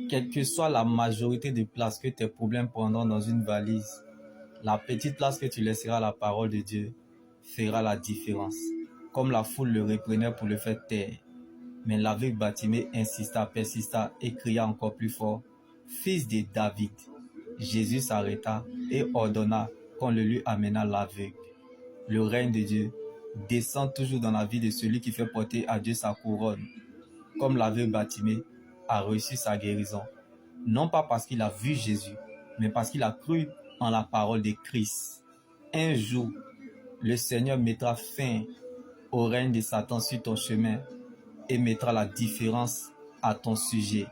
quelle que soit la majorité de places que tes problèmes prendront dans une valise, la petite place que tu laisseras à la parole de Dieu fera la différence. Comme la foule le reprenait pour le faire taire. Mais l'aveugle Bartimée insista, persista et cria encore plus fort, « Fils de David !» Jésus s'arrêta et ordonna qu'on le lui amena l'aveugle. Le règne de Dieu descend toujours dans la vie de celui qui fait porter à Dieu sa couronne, comme l'aveugle Bartimée a reçu sa guérison, non pas parce qu'il a vu Jésus, mais parce qu'il a cru en la parole de Christ. Un jour, le Seigneur mettra fin au règne de Satan sur ton chemin et mettra la différence à ton sujet.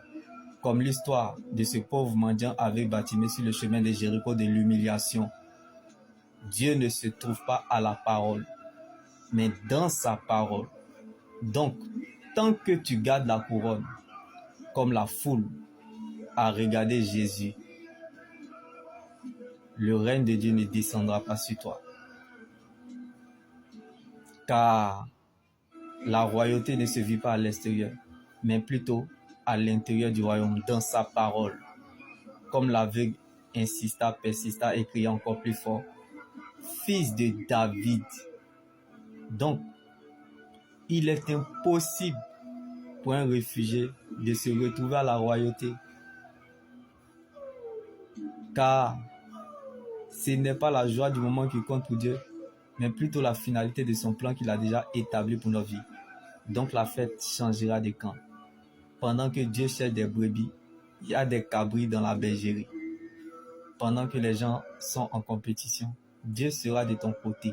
Comme l'histoire de ce pauvre mendiant avec Bartimée sur le chemin de Jéricho de l'humiliation. Dieu ne se trouve pas à la parole, mais dans sa parole. Donc, tant que tu gardes la couronne, comme la foule a regardé Jésus, le règne de Dieu ne descendra pas sur toi. Car la royauté ne se vit pas à l'extérieur, mais plutôt à l'intérieur du royaume, dans sa parole. Comme l'aveugle insista, persista et cria encore plus fort, « Fils de David !» Donc, il est impossible pour un réfugié de se retrouver à la royauté. Car ce n'est pas la joie du moment qui compte pour Dieu, mais plutôt la finalité de son plan qu'il a déjà établi pour nos vies. Donc la fête changera de camp. Pendant que Dieu cherche des brebis, il y a des cabris dans la bergerie. Pendant que les gens sont en compétition, Dieu sera de ton côté.